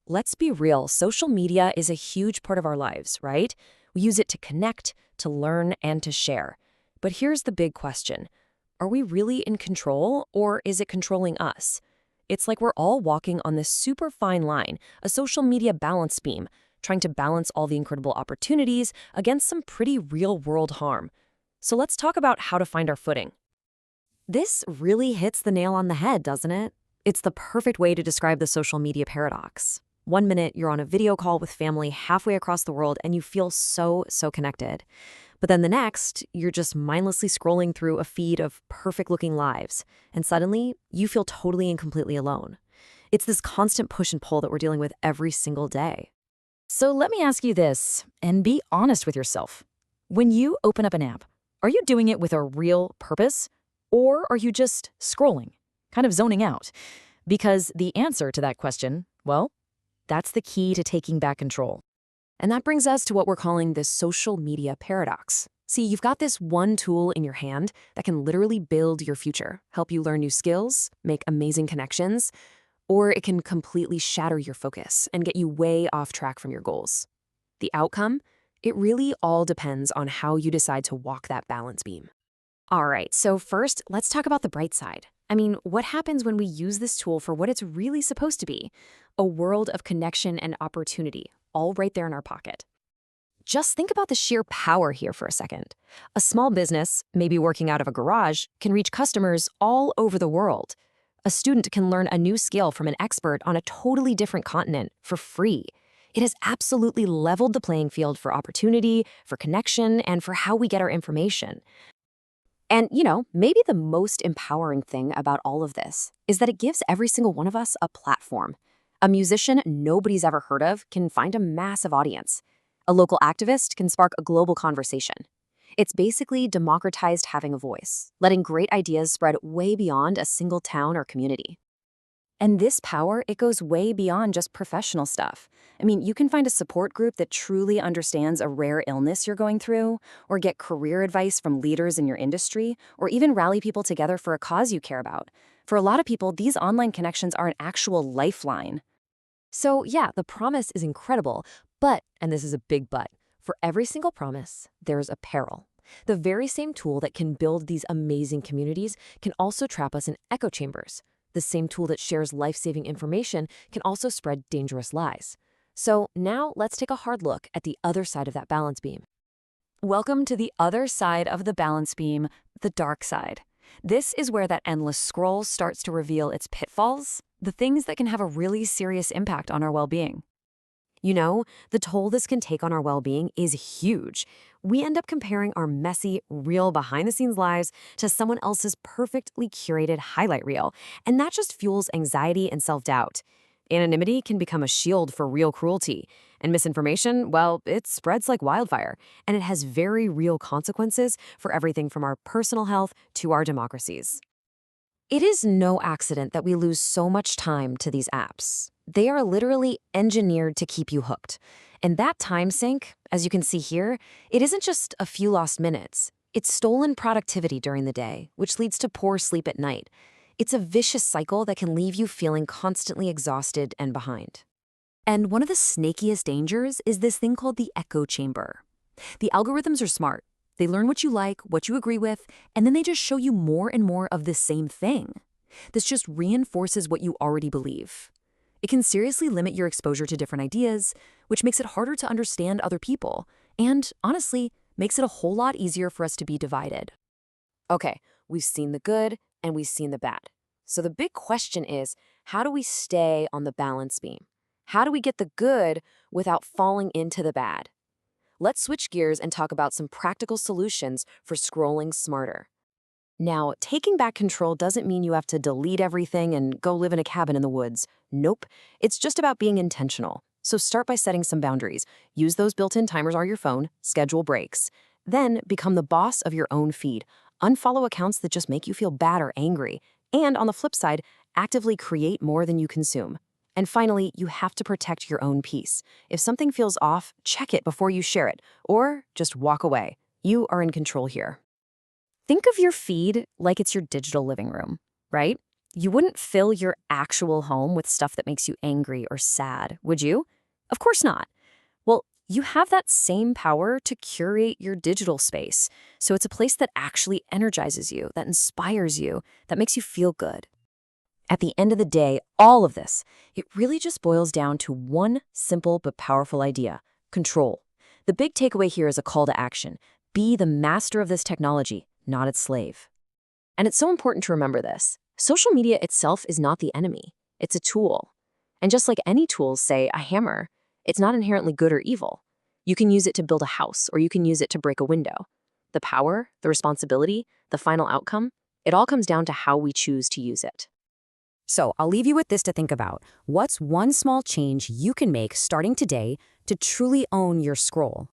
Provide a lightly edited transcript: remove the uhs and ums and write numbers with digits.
Let's be real, social media is a huge part of our lives, right? We use it to connect, to learn, and to share. But here's the big question. Are we really in control, or is it controlling us? It's like we're all walking on this super fine line, a social media balance beam, trying to balance all the incredible opportunities against some pretty real-world harm. So let's talk about how to find our footing. This really hits the nail on the head, doesn't it? It's the perfect way to describe the social media paradox. One minute, you're on a video call with family halfway across the world and you feel so connected. But then the next, you're just mindlessly scrolling through a feed of perfect-looking lives, and suddenly, you feel totally and completely alone. It's this constant push and pull that we're dealing with every single day. So let me ask you this, and be honest with yourself. When you open up an app, are you doing it with a real purpose? Or are you just scrolling, kind of zoning out? Because the answer to that question, well, that's the key to taking back control. And that brings us to what we're calling the social media paradox. See, you've got this one tool in your hand that can literally build your future, help you learn new skills, make amazing connections, or it can completely shatter your focus and get you way off track from your goals. The outcome? It really all depends on how you decide to walk that balance beam. All right, so first, let's talk about the bright side. I mean, what happens when we use this tool for what it's really supposed to be? A world of connection and opportunity, all right there in our pocket. Just think about the sheer power here for a second. A small business, maybe working out of a garage, can reach customers all over the world. A student can learn a new skill from an expert on a totally different continent for free. It has absolutely leveled the playing field for opportunity, for connection, and for how we get our information. And, maybe the most empowering thing about all of this is that it gives every single one of us a platform. A musician nobody's ever heard of can find a massive audience. A local activist can spark a global conversation. It's basically democratized having a voice, letting great ideas spread way beyond a single town or community. And this power, it goes way beyond just professional stuff. I mean, you can find a support group that truly understands a rare illness you're going through, or get career advice from leaders in your industry, or even rally people together for a cause you care about. For a lot of people, these online connections are an actual lifeline. So yeah, the promise is incredible, but, and this is a big but, for every single promise, there's a peril. The very same tool that can build these amazing communities can also trap us in echo chambers. The same tool that shares life-saving information can also spread dangerous lies. So now let's take a hard look at the other side of that balance beam. Welcome to the other side of the balance beam, the dark side. This is where that endless scroll starts to reveal its pitfalls, the things that can have a really serious impact on our well-being. The toll this can take on our well-being is huge. We end up comparing our messy, real behind-the-scenes lives to someone else's perfectly curated highlight reel, and that just fuels anxiety and self-doubt. Anonymity can become a shield for real cruelty, and misinformation, well, it spreads like wildfire, and it has very real consequences for everything from our personal health to our democracies. It is no accident that we lose so much time to these apps. They are literally engineered to keep you hooked. And that time sink, as you can see here, it isn't just a few lost minutes. It's stolen productivity during the day, which leads to poor sleep at night. It's a vicious cycle that can leave you feeling constantly exhausted and behind. And one of the snakiest dangers is this thing called the echo chamber. The algorithms are smart. They learn what you like, what you agree with, and then they just show you more and more of the same thing. This just reinforces what you already believe. It can seriously limit your exposure to different ideas, which makes it harder to understand other people, and honestly, makes it a whole lot easier for us to be divided. Okay, we've seen the good and we've seen the bad. So the big question is, how do we stay on the balance beam? How do we get the good without falling into the bad? Let's switch gears and talk about some practical solutions for scrolling smarter. Now, taking back control doesn't mean you have to delete everything and go live in a cabin in the woods. Nope. It's just about being intentional. So start by setting some boundaries. Use those built-in timers on your phone, schedule breaks. Then become the boss of your own feed. Unfollow accounts that just make you feel bad or angry. And on the flip side, actively create more than you consume. And finally, you have to protect your own peace. If something feels off, check it before you share it, or just walk away. You are in control here. Think of your feed like it's your digital living room, right? You wouldn't fill your actual home with stuff that makes you angry or sad, would you? Of course not. Well, you have that same power to curate your digital space. So it's a place that actually energizes you, that inspires you, that makes you feel good. At the end of the day, all of this, it really just boils down to one simple but powerful idea: control. The big takeaway here is a call to action. Be the master of this technology, not its slave. And it's so important to remember this. Social media itself is not the enemy. It's a tool. And just like any tools, say a hammer, it's not inherently good or evil. You can use it to build a house, or you can use it to break a window. The power, the responsibility, the final outcome, it all comes down to how we choose to use it. So I'll leave you with this to think about. What's one small change you can make starting today to truly own your scroll?